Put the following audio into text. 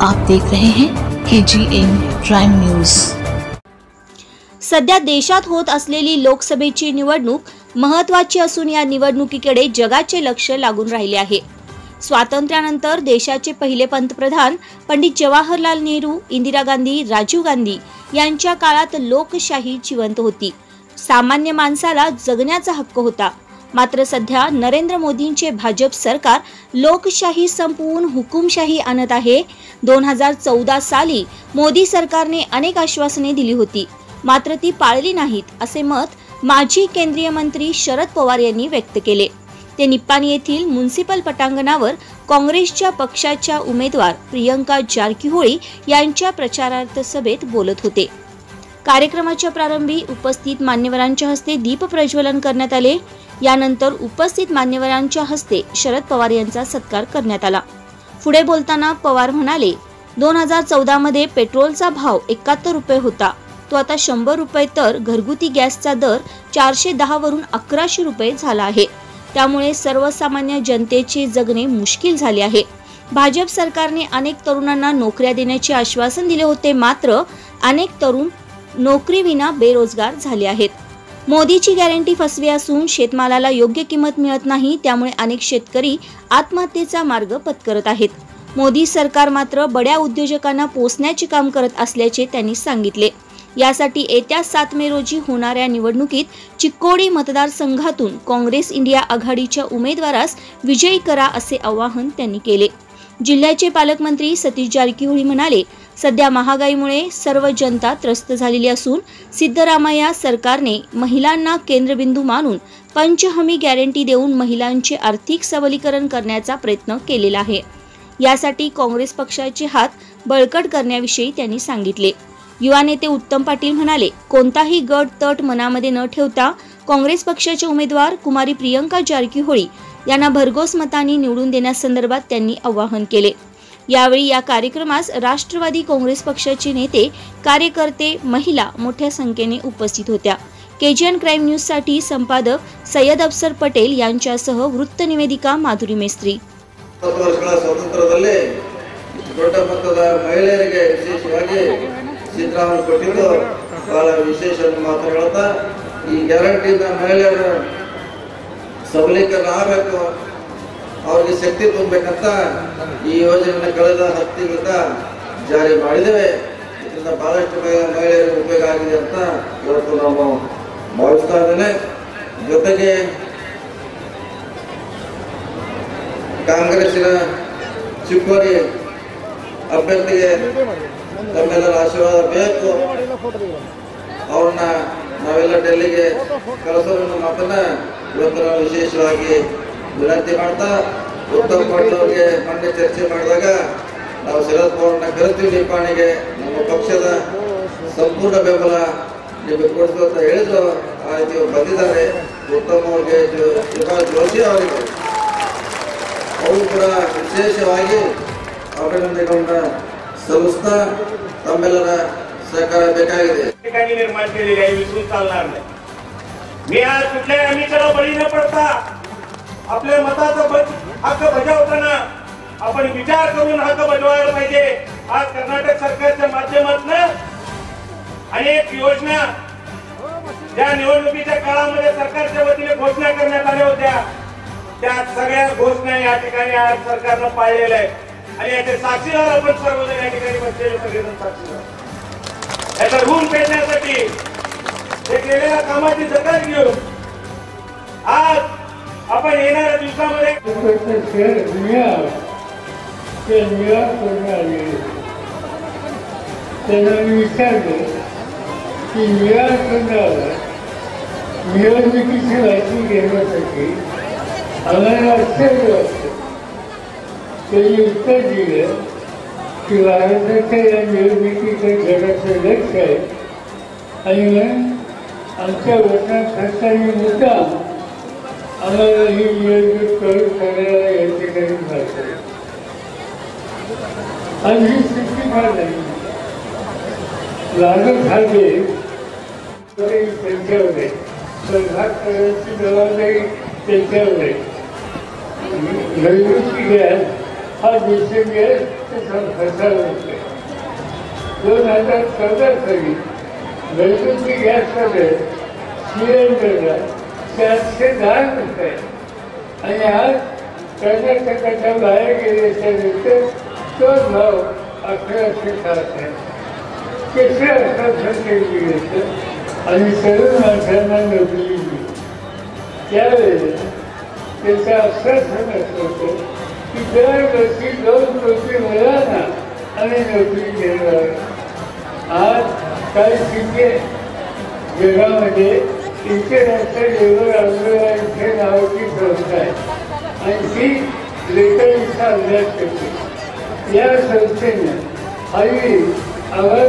आप देख रहे हैं KGN प्राइम न्यूज। सध्या देशात होत असलेली लोकसभेची निवडणूक महत्त्वाची असून या निवडणुकीकडे जगाचे लक्ष लागून राहिले आहे। स्वातंत्र्यानंतर देशाचे पहिले पंतप्रधान पंडित जवाहरलाल नेहरू, इंदिरा गांधी, राजीव गांधी यांच्या काळात लोकशाही जिवंत होती। सामान्य माणसाला जगण्याचा हक्क होता। मात्र सध्या नरेंद्र मोदींचे भाजप सरकार लोकशाही संपवून हुकुमशाही आणत आहे। 2014 साली मोदी सरकारने अनेक आश्वासने दिली होती, मात्र ती पाळली नाहीत असे मत माजी केंद्रीय मंत्री शरद पवार यांनी व्यक्त केले। ते निप्पाणी येथील म्युनिसिपल पटांगणावर काँग्रेसच्या पक्षाच्या उमेदवार प्रियंका जारकीहोळी यांच्या प्रचारार्थ सभेत बोलत होते। कार्यक्रमाच्या प्रारंभी उपस्थित मान्यवरांच्या हस्ते दीप प्रज्वलन करण्यात आले। यानंतर उपस्थित मान्यवरांच्या हस्ते शरद पवार यांचा सत्कार करण्यात आला। पुढे बोलताना पवार म्हणाले, 2014 मध्ये पेट्रोलचा भाव 71 रुपये होता, तो आता 100 रुपये, तर घरगुती गॅसचा दर 410 वरून 1100 रुपये झाला आहे। त्यामुळे सर्वसामान्य जनतेचे जगणे मुश्किल झाले आहे। भाजप सरकारने अनेक तरुणांना नोकऱ्या देण्याचे आश्वासन दिले होते, मात्र अनेक तरुण नोकरीविना बेरोजगार झाले आहेत। मोदीची गॅरंटी फसवी असून शेतमालाला योग्य किंमत मिळत नाही, त्यामुळे अनेक शेतकरी आत्महत्येचा मार्ग पत्करत आहेत। मोदी सरकार मात्र बड्या उद्योजकांना पोसण्याचे काम करत असल्याचे त्यांनी सांगितले। यासाठी येत्या 7 मे रोजी होणाऱ्या निवडणुकीत चिक्कोडी मतदारसंघातून काँग्रेस इंडिया आघाडीच्या उमेदवारास विजयी करा असे आवाहन त्यांनी केले। जिल्ह्याचे पालकमंत्री सतीश जारकीहोळी म्हणाले, सध्या महागाईमुळे सर्व जनता त्रस्त झालेली असून सिद्धरामय्या सरकारने महिलांना केंद्रबिंदू मानून पंचहमी गॅरंटी देऊन महिलांचे आर्थिक सबलीकरण करण्याचा प्रयत्न केलेला आहे। यासाठी काँग्रेस पक्षाचे हात बळकट करण्याविषयी त्यांनी सांगितले। युवा नेते उत्तम पाटील म्हणाले, कोणताही गट तट मनामध्ये न ठेवता काँग्रेस पक्षाचे उमेदवार कुमारी प्रियंका जारकीहोळी यांना भरघोस मतांनी निवडून देण्यासंदर्भात त्यांनी आवाहन केले। यावेळी या कार्यक्रमास राष्ट्रवादी काँग्रेस पक्षाचे नेते, कार्यकर्ते, महिला मोठ्या संख्येने उपस्थित होत्या। KGN क्राईम न्यूज साठी संपादक सय्यद अफसर पटेल यांच्यासह वृत्त निवेदिका माधुरी मेस्त्री। ದೊಡ್ಡ ಮಟ್ಟದ ಮಹಿಳೆಯರಿಗೆ ವಿಶೇಷವಾಗಿ ಸಿದ್ದರಾಮಯ್ಯ ಕೊಟ್ಟಿದ್ದು ಬಹಳ ವಿಶೇಷ ಮಾತು ಹೇಳ್ತಾ, ಈ ಗ್ಯಾರಂಟಿಯಿಂದ ಮಹಿಳೆಯರ ಸಬಲೀಕರಣ ಆಗಬೇಕು, ಅವರಿಗೆ ಶಕ್ತಿ ತುಂಬಬೇಕಂತ ಈ ಯೋಜನೆಯನ್ನು ಕಳೆದ 10 ತಿಂಗಳಿಂದ ಜಾರಿ ಮಾಡಿದ್ದೇವೆ। ಇದರಿಂದ ಬಹಳಷ್ಟು ಮಹಿಳೆಯರಿಗೆ ಉಪಯೋಗ ಆಗಿದೆ ಅಂತ ಇವತ್ತು ನಾವು ಭಾವಿಸ್ತಾ ಇದ್ದೇನೆ। ಜೊತೆಗೆ ಕಾಂಗ್ರೆಸ್ಸಿನ ಚಿಕ್ಕೋಡಿ ಅಭ್ಯರ್ಥಿಗೆ ತಮ್ಮೆಲ್ಲರ ಆಶೀರ್ವಾದ ಬೇಕು, ಅವ್ರನ್ನ ನಾವೆಲ್ಲ ಡೆಲ್ಲಿಗೆ ಕಳಿಸೋದನ್ನ ಮಾತನ್ನ ಇವತ್ತು ನಾವು ವಿಶೇಷವಾಗಿ ವಿನಂತಿ ಮಾಡ್ತಾ, ಉತ್ತಮ್ ಪಾಟೀಲ್ ಅವರಿಗೆ ಮೊನ್ನೆ ಚರ್ಚೆ ಮಾಡಿದಾಗ ನಾವು ಶರದ್ ಪವಾರ್ನ ಕರೆಸ್ತೀವಿ ನಿಪ್ಪಾಣಿಗೆ, ನಮ್ಮ ಪಕ್ಷದ ಸಂಪೂರ್ಣ ಬೆಂಬಲ ನಿಮಗೆ ಕೊಡ್ತು ಅಂತ ಹೇಳಿದ್ರು। ಆ ರೀತಿ ಬಂದಿದ್ದಾರೆ ಉತ್ತಮ್ ಅವರಿಗೆ, ಜೋಶಿ ಅವರಿಗೆ, ಅವರು ಕೂಡ ವಿಶೇಷವಾಗಿ अभिनंदन सल्लुस्ता तम्मेಲ್ಲರ सहकार ಬೇಕಾಗಿದೆ। ठिकाणी निर्माण केलेली आहे, विसरून चालणार नाही। मी आज कुठल्या आम्हीला बळी न पडता आपल्या मताचा हक्क बजावताना आपण विचार करून हक्क बजावायला पाहिजे। आज कर्नाटक सरकारच्या माध्यमातून अनेक योजना ज्या निवडणुकीच्या काळामध्ये सरकारच्या वतीने घोषणा करण्यात आल्या होत्या, त्या सगळ्या घोषणा या ठिकाणी आज सरकारने पाळलेल्या आहेत आणि याचे साक्षीदार आपण सर्वजण या ठिकाणी बसलेले सगळेजण साक्षीदार। याचा ऋण फेडण्यासाठी हे केलेल्या कामाची दखल घेऊन आज आपण येणाऱ्या दिवसामध्ये त्यांना विचारले की निवडणुकीची माहिती घेण्यासाठी आम्हाला आश्चर्य वाटतं। त्यांनी उत्तर दिलं की भारताच्या या निवडणुकीचं जगाचं लक्ष आहे आणि आमच्या वचनाखात्याने मुद्दाम आम्हाला ही निवडणूक करून करायला या ठिकाणी भाषण आणि ही स्थिती फार नाही लागत खाते त्यांच्यावर आहे, पण भाग करण्याची जबाबदारी त्यांच्यावर आहे। घरगुती गॅस हा दिवसेंदिवस त्याचा प्रसार होतोय. 2014 साली घरगुती गॅसमध्ये सिलेंडरला 410 रुपये आणि आज कर्नाटकाच्या बाहेर गेल्याच्यानंतर तोच भाव 1160 आहे. कसे असतात संख्येची घेतं आणि तरुण माणसांना नोकरी दिली. त्यावेळेला त्याचा असा समज होतो की दरवर्षी 2 कोटी मुलांना आणि नोकरी देणार. आज काही शिंदे जगामध्ये इंटरनॅशनल लेबर ऑर्गनायझेशन नावाची संस्था आहे आणि ती लेखनाचा अभ्यास करते. या संस्थेने हल्ली आवाज